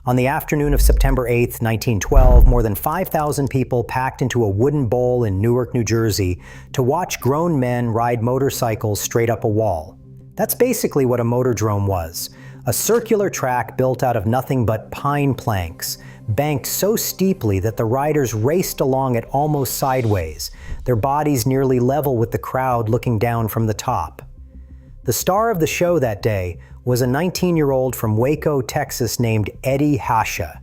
On the afternoon of September 8, 1912, more than 5,000 people packed into a wooden bowl in Newark, New Jersey to watch grown men ride motorcycles straight up a wall. That's basically what a motordrome was. A circular track built out of nothing but pine planks, banked so steeply that the riders raced along it almost sideways, their bodies nearly level with the crowd looking down from the top. The star of the show that day was a 19-year-old from Waco, Texas named Eddie Hasha.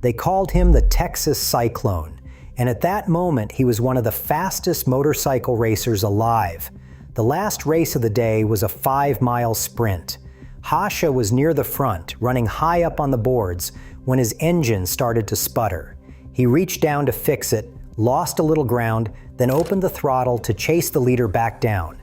They called him the Texas Cyclone, and at that moment he was one of the fastest motorcycle racers alive. The last race of the day was a 5-mile sprint. Hasha was near the front, running high up on the boards, when his engine started to sputter. He reached down to fix it, lost a little ground, then opened the throttle to chase the leader back down.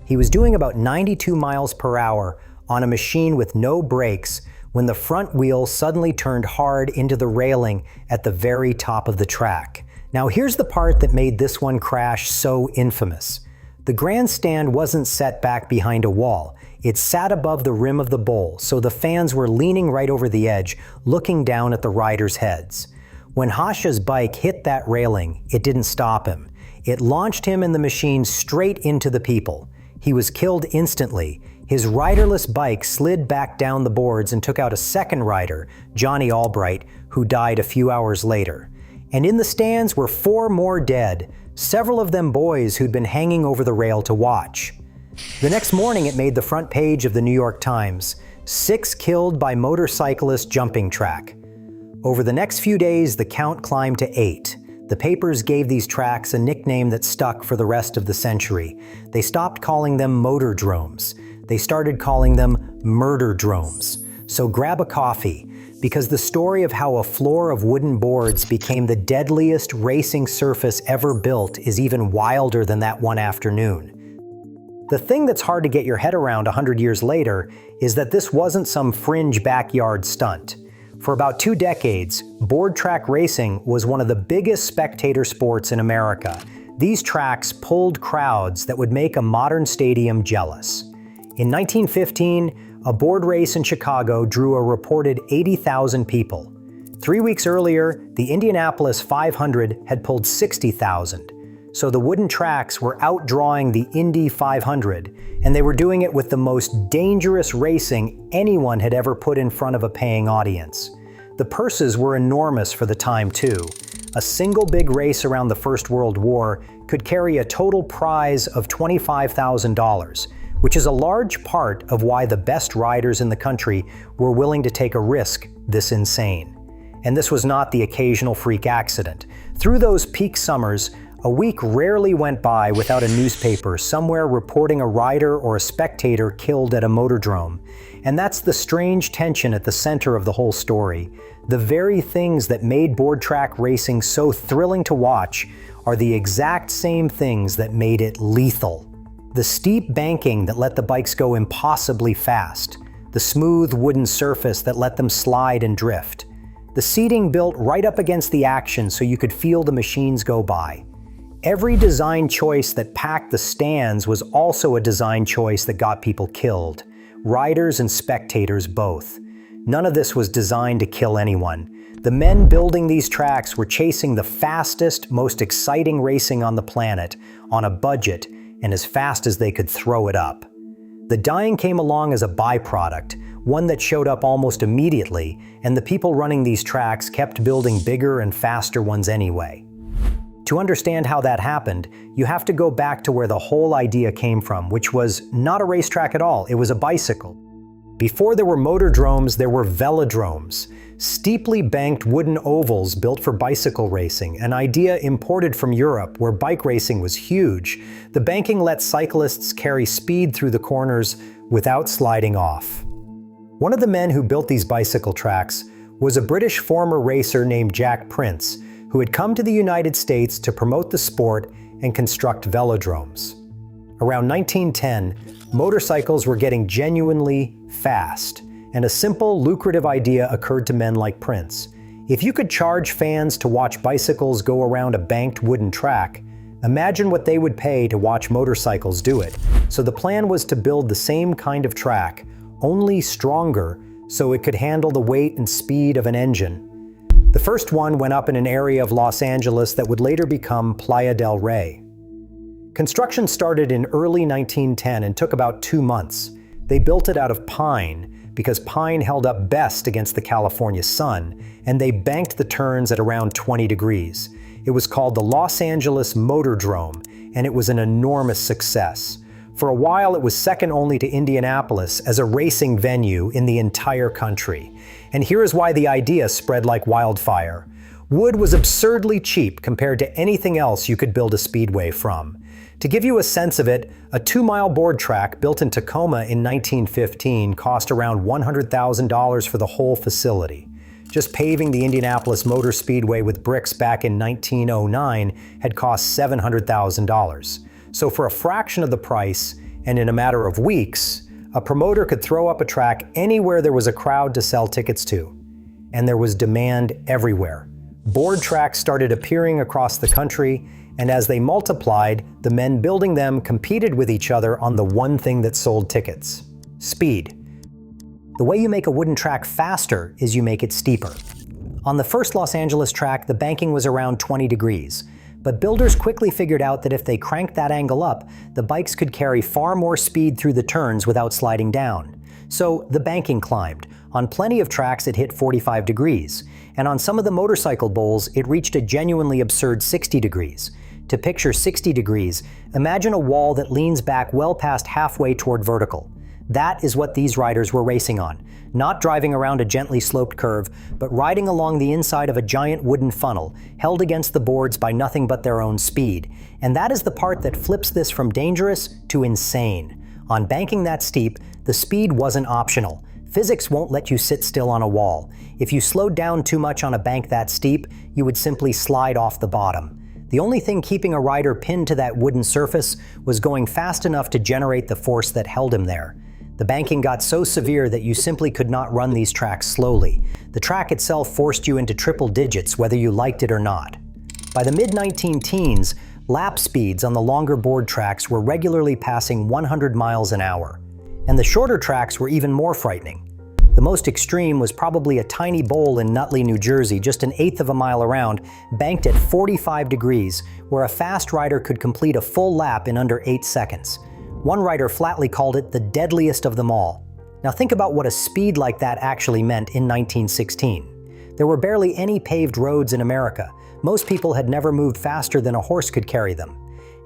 He was doing about 92 miles per hour on a machine with no brakes when the front wheel suddenly turned hard into the railing at the very top of the track. Now here's the part that made this one crash so infamous. The grandstand wasn't set back behind a wall. It sat above the rim of the bowl, so the fans were leaning right over the edge, looking down at the riders' heads. When Hasha's bike hit that railing, it didn't stop him. It launched him and the machine straight into the people. He was killed instantly. His riderless bike slid back down the boards and took out a second rider, Johnny Albright, who died a few hours later. And in the stands were 4 more dead, several of them boys who'd been hanging over the rail to watch. The next morning it made the front page of the New York Times, 6 killed by motorcyclist jumping track. Over the next few days, the count climbed to 8. The papers gave these tracks a nickname that stuck for the rest of the century. They stopped calling them motordromes. They started calling them murderdromes. So grab a coffee, because the story of how a floor of wooden boards became the deadliest racing surface ever built is even wilder than that one afternoon. The thing that's hard to get your head around 100 years later is that this wasn't some fringe backyard stunt. For about 2 decades, board track racing was one of the biggest spectator sports in America. These tracks pulled crowds that would make a modern stadium jealous. In 1915, a board race in Chicago drew a reported 80,000 people. 3 weeks earlier, the Indianapolis 500 had pulled 60,000. So the wooden tracks were outdrawing the Indy 500, and they were doing it with the most dangerous racing anyone had ever put in front of a paying audience. The purses were enormous for the time too. A single big race around the First World War could carry a total prize of $25,000, which is a large part of why the best riders in the country were willing to take a risk this insane. And this was not the occasional freak accident. Through those peak summers, a week rarely went by without a newspaper somewhere reporting a rider or a spectator killed at a motordrome. And that's the strange tension at the center of the whole story. The very things that made board track racing so thrilling to watch are the exact same things that made it lethal. The steep banking that let the bikes go impossibly fast. The smooth wooden surface that let them slide and drift. The seating built right up against the action so you could feel the machines go by. Every design choice that packed the stands was also a design choice that got people killed. Riders and spectators both. None of this was designed to kill anyone. The men building these tracks were chasing the fastest, most exciting racing on the planet, on a budget, and as fast as they could throw it up. The dying came along as a byproduct, one that showed up almost immediately, and the people running these tracks kept building bigger and faster ones anyway. To understand how that happened, you have to go back to where the whole idea came from, which was not a racetrack at all, it was a bicycle. Before there were motordromes, there were velodromes, steeply banked wooden ovals built for bicycle racing, an idea imported from Europe where bike racing was huge. The banking let cyclists carry speed through the corners without sliding off. One of the men who built these bicycle tracks was a British former racer named Jack Prince, who had come to the United States to promote the sport and construct velodromes. Around 1910, motorcycles were getting genuinely fast, and a simple, lucrative idea occurred to men like Prince. If you could charge fans to watch bicycles go around a banked wooden track, imagine what they would pay to watch motorcycles do it. So the plan was to build the same kind of track, only stronger, so it could handle the weight and speed of an engine. The first one went up in an area of Los Angeles that would later become Playa del Rey. Construction started in early 1910 and took about 2 months. They built it out of pine because pine held up best against the California sun, and they banked the turns at around 20 degrees. It was called the Los Angeles Motordrome, and it was an enormous success. For a while, it was second only to Indianapolis as a racing venue in the entire country. And here is why the idea spread like wildfire. Wood was absurdly cheap compared to anything else you could build a speedway from. To give you a sense of it, a 2-mile board track built in Tacoma in 1915 cost around $100,000 for the whole facility. Just paving the Indianapolis Motor Speedway with bricks back in 1909 had cost $700,000. So for a fraction of the price, and in a matter of weeks, a promoter could throw up a track anywhere there was a crowd to sell tickets to. And there was demand everywhere. Board tracks started appearing across the country, and as they multiplied, the men building them competed with each other on the one thing that sold tickets: speed. The way you make a wooden track faster is you make it steeper. On the first Los Angeles track, the banking was around 20 degrees. But builders quickly figured out that if they cranked that angle up, the bikes could carry far more speed through the turns without sliding down. So the banking climbed. On plenty of tracks, it hit 45 degrees. And on some of the motorcycle bowls, it reached a genuinely absurd 60 degrees. To picture 60 degrees, imagine a wall that leans back well past halfway toward vertical. That is what these riders were racing on. Not driving around a gently sloped curve, but riding along the inside of a giant wooden funnel, held against the boards by nothing but their own speed. And that is the part that flips this from dangerous to insane. On banking that steep, the speed wasn't optional. Physics won't let you sit still on a wall. If you slowed down too much on a bank that steep, you would simply slide off the bottom. The only thing keeping a rider pinned to that wooden surface was going fast enough to generate the force that held him there. The banking got so severe that you simply could not run these tracks slowly. The track itself forced you into triple digits whether you liked it or not. By the mid-19 teens, lap speeds on the longer board tracks were regularly passing 100 miles an hour. And the shorter tracks were even more frightening. The most extreme was probably a tiny bowl in Nutley, New Jersey, just an eighth of a mile around, banked at 45 degrees, where a fast rider could complete a full lap in under 8 seconds. One writer flatly called it the deadliest of them all. Now think about what a speed like that actually meant in 1916. There were barely any paved roads in America. Most people had never moved faster than a horse could carry them.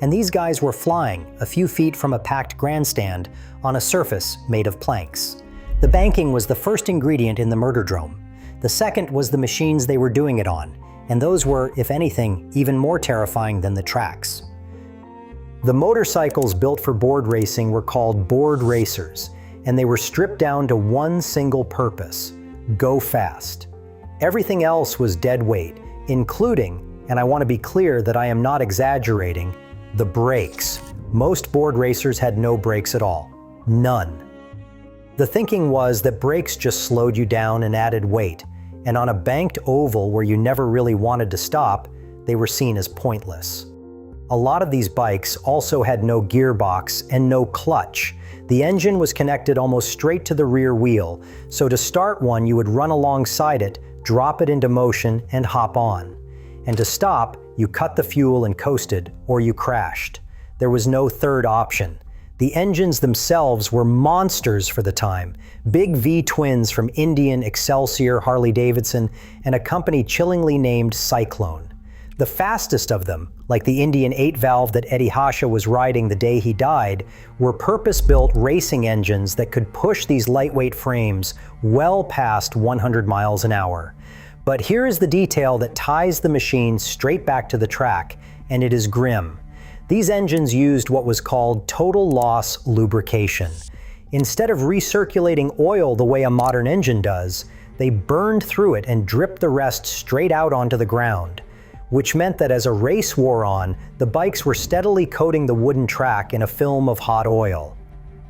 And these guys were flying a few feet from a packed grandstand on a surface made of planks. The banking was the first ingredient in the murderdrome. The second was the machines they were doing it on, and those were, if anything, even more terrifying than the tracks. The motorcycles built for board racing were called board racers, and they were stripped down to one single purpose: go fast. Everything else was dead weight, including, and I want to be clear that I am not exaggerating, the brakes. Most board racers had no brakes at all. None. The thinking was that brakes just slowed you down and added weight, and on a banked oval where you never really wanted to stop, they were seen as pointless. A lot of these bikes also had no gearbox and no clutch. The engine was connected almost straight to the rear wheel, so to start one you would run alongside it, drop it into motion, and hop on. And to stop, you cut the fuel and coasted, or you crashed. There was no third option. The engines themselves were monsters for the time, big V-twins from Indian, Excelsior, Harley-Davidson, and a company chillingly named Cyclone. The fastest of them, like the Indian 8-valve that Eddie Hasha was riding the day he died, were purpose-built racing engines that could push these lightweight frames well past 100 miles an hour. But here is the detail that ties the machine straight back to the track, and it is grim. These engines used what was called total loss lubrication. Instead of recirculating oil the way a modern engine does, they burned through it and dripped the rest straight out onto the ground, which meant that as a race wore on, the bikes were steadily coating the wooden track in a film of hot oil.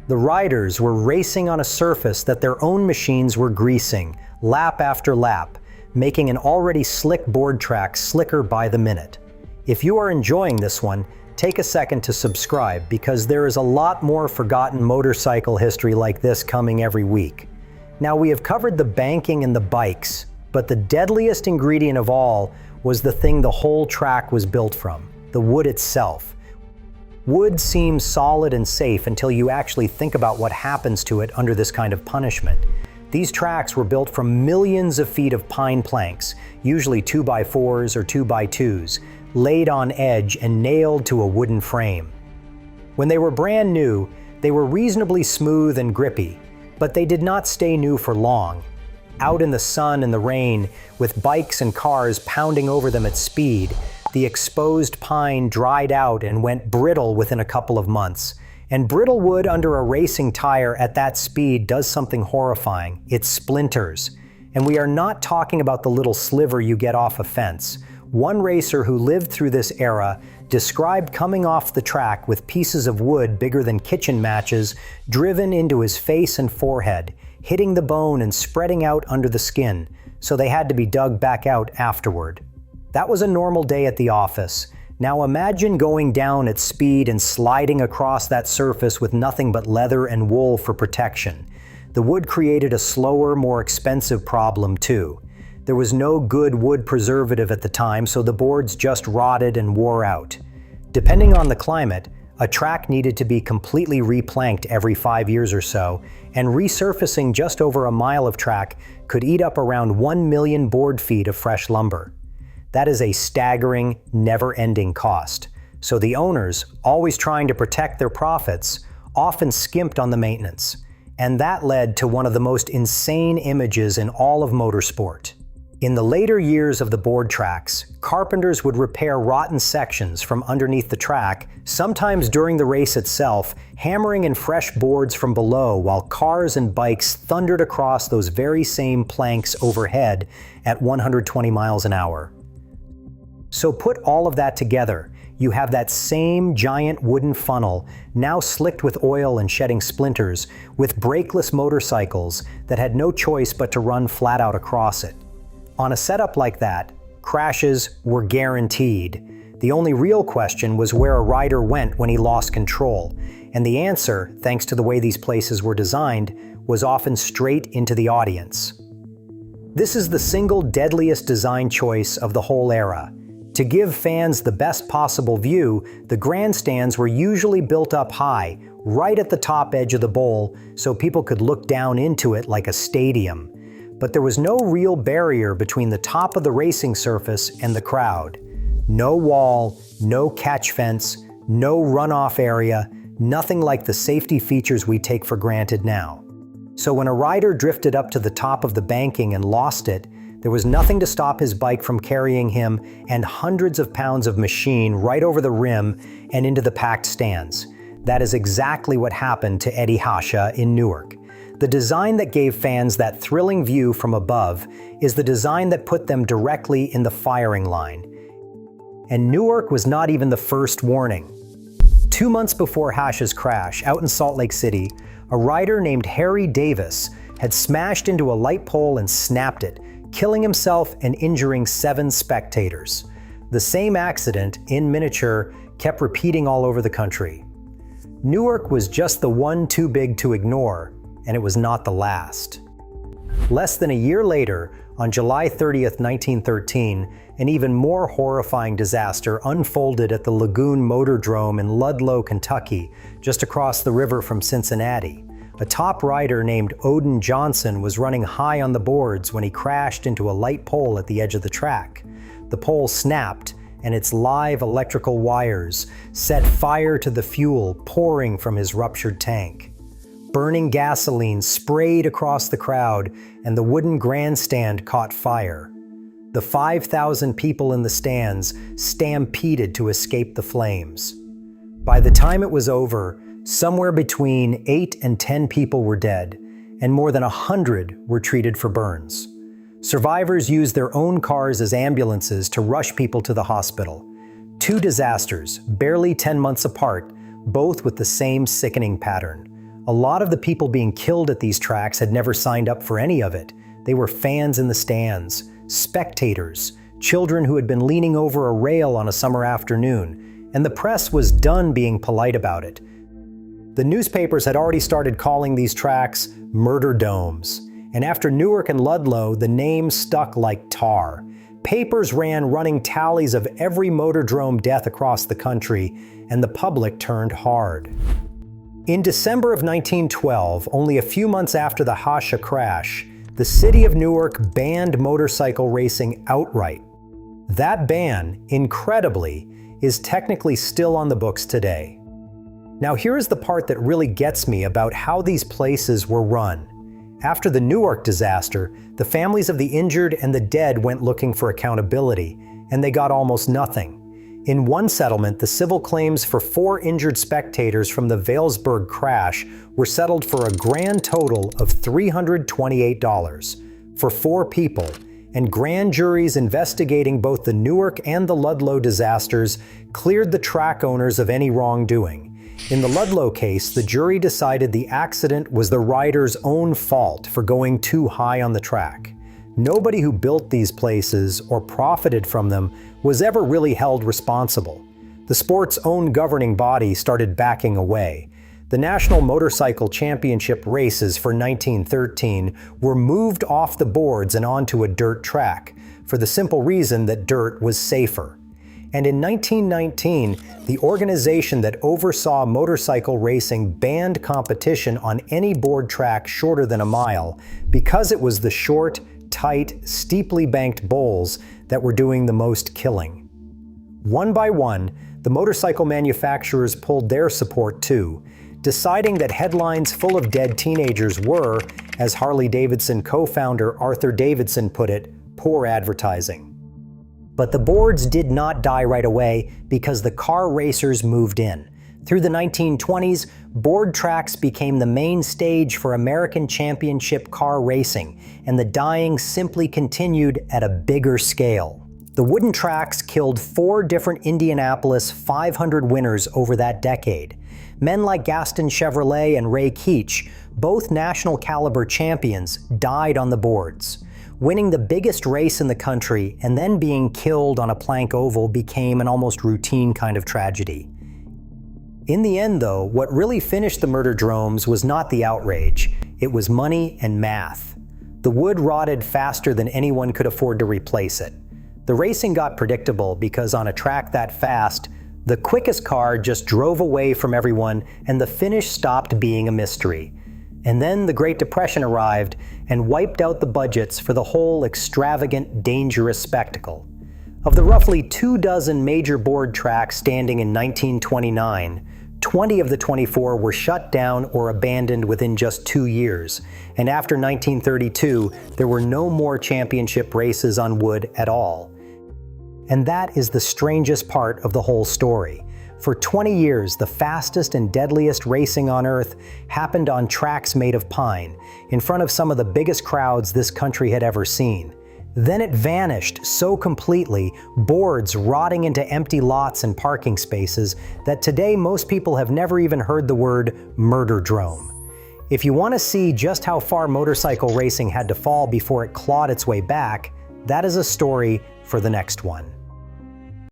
The riders were racing on a surface that their own machines were greasing, lap after lap, making an already slick board track slicker by the minute. If you are enjoying this one, take a second to subscribe, because there is a lot more forgotten motorcycle history like this coming every week. Now, we have covered the banking and the bikes, but the deadliest ingredient of all was the thing the whole track was built from, the wood itself. Wood seems solid and safe until you actually think about what happens to it under this kind of punishment. These tracks were built from millions of feet of pine planks, usually 2x4s or 2x2s, laid on edge and nailed to a wooden frame. When they were brand new, they were reasonably smooth and grippy, but they did not stay new for long. Out in the sun and the rain, with bikes and cars pounding over them at speed, the exposed pine dried out and went brittle within a couple of months. And brittle wood under a racing tire at that speed does something horrifying. It splinters. And we are not talking about the little sliver you get off a fence. One racer who lived through this era described coming off the track with pieces of wood bigger than kitchen matches driven into his face and forehead, hitting the bone and spreading out under the skin, so they had to be dug back out afterward. That was a normal day at the office. Now imagine going down at speed and sliding across that surface with nothing but leather and wool for protection. The wood created a slower, more expensive problem too. There was no good wood preservative at the time, so the boards just rotted and wore out. Depending on the climate, a track needed to be completely replanked every 5 years or so, and resurfacing just over a mile of track could eat up around 1 million board feet of fresh lumber. That is a staggering, never-ending cost. So the owners, always trying to protect their profits, often skimped on the maintenance. And that led to one of the most insane images in all of motorsport. In the later years of the board tracks, carpenters would repair rotten sections from underneath the track, sometimes during the race itself, hammering in fresh boards from below while cars and bikes thundered across those very same planks overhead at 120 miles an hour. So put all of that together, you have that same giant wooden funnel, now slicked with oil and shedding splinters, with brakeless motorcycles that had no choice but to run flat out across it. On a setup like that, crashes were guaranteed. The only real question was where a rider went when he lost control, and the answer, thanks to the way these places were designed, was often straight into the audience. This is the single deadliest design choice of the whole era. To give fans the best possible view, the grandstands were usually built up high, right at the top edge of the bowl, so people could look down into it like a stadium. But there was no real barrier between the top of the racing surface and the crowd. No wall, no catch fence, no runoff area, nothing like the safety features we take for granted now. So when a rider drifted up to the top of the banking and lost it, there was nothing to stop his bike from carrying him and hundreds of pounds of machine right over the rim and into the packed stands. That is exactly what happened to Eddie Hasha in Newark. The design that gave fans that thrilling view from above is the design that put them directly in the firing line. And Newark was not even the first warning. 2 months before Hasha's crash, out in Salt Lake City, a rider named Harry Davis had smashed into a light pole and snapped it, killing himself and injuring 7 spectators. The same accident, in miniature, kept repeating all over the country. Newark was just the one too big to ignore, and it was not the last. Less than a year later, on July 30th, 1913, an even more horrifying disaster unfolded at the Lagoon Motordrome in Ludlow, Kentucky, just across the river from Cincinnati. A top rider named Odin Johnson was running high on the boards when he crashed into a light pole at the edge of the track. The pole snapped, and its live electrical wires set fire to the fuel pouring from his ruptured tank. Burning gasoline sprayed across the crowd, and the wooden grandstand caught fire. The 5,000 people in the stands stampeded to escape the flames. By the time it was over, somewhere between 8 and 10 people were dead, and more than 100 were treated for burns. Survivors used their own cars as ambulances to rush people to the hospital. 2 disasters, barely 10 months apart, both with the same sickening pattern. A lot of the people being killed at these tracks had never signed up for any of it. They were fans in the stands, spectators, children who had been leaning over a rail on a summer afternoon, and the press was done being polite about it. The newspapers had already started calling these tracks murderdomes, And after Newark and Ludlow, the name stuck like tar. Papers ran running tallies of every motordrome death across the country, and the public turned hard. In December of 1912, only a few months after the Hasha crash, the city of Newark banned motorcycle racing outright. That ban, incredibly, is technically still on the books today. Now here's the part that really gets me about how these places were run. After the Newark disaster, the families of the injured and the dead went looking for accountability, and they got almost nothing. In one settlement, the civil claims for 4 injured spectators from the Vailsburg crash were settled for a grand total of $328 for 4 people, and grand juries investigating both the Newark and the Ludlow disasters cleared the track owners of any wrongdoing. In the Ludlow case, the jury decided the accident was the rider's own fault for going too high on the track. Nobody who built these places or profited from them was ever really held responsible. The sport's own governing body started backing away. The National Motorcycle Championship races for 1913 were moved off the boards and onto a dirt track, for the simple reason that dirt was safer. And in 1919, the organization that oversaw motorcycle racing banned competition on any board track shorter than a mile because it was the short, tight, steeply banked bowls that were doing the most killing. One by one, the motorcycle manufacturers pulled their support too, deciding that headlines full of dead teenagers were, as Harley-Davidson co-founder Arthur Davidson put it, poor advertising. But the boards did not die right away because the car racers moved in. Through the 1920s, board tracks became the main stage for American championship car racing, and the dying simply continued at a bigger scale. The wooden tracks killed 4 different Indianapolis 500 winners over that decade. Men like Gaston Chevrolet and Ray Keech, both national caliber champions, died on the boards. Winning the biggest race in the country and then being killed on a plank oval became an almost routine kind of tragedy. In the end, though, what really finished the murderdromes was not the outrage. It was money and math. The wood rotted faster than anyone could afford to replace it. The racing got predictable because on a track that fast, the quickest car just drove away from everyone and the finish stopped being a mystery. And then the Great Depression arrived and wiped out the budgets for the whole extravagant, dangerous spectacle. Of the roughly 24 major board tracks standing in 1929, 20 of the 24 were shut down or abandoned within just 2 years. And after 1932, there were no more championship races on wood at all. And that is the strangest part of the whole story. For 20 years, the fastest and deadliest racing on Earth happened on tracks made of pine, in front of some of the biggest crowds this country had ever seen. Then it vanished so completely, boards rotting into empty lots and parking spaces, that today most people have never even heard the word murderdrome. If you want to see just how far motorcycle racing had to fall before it clawed its way back, that is a story for the next one.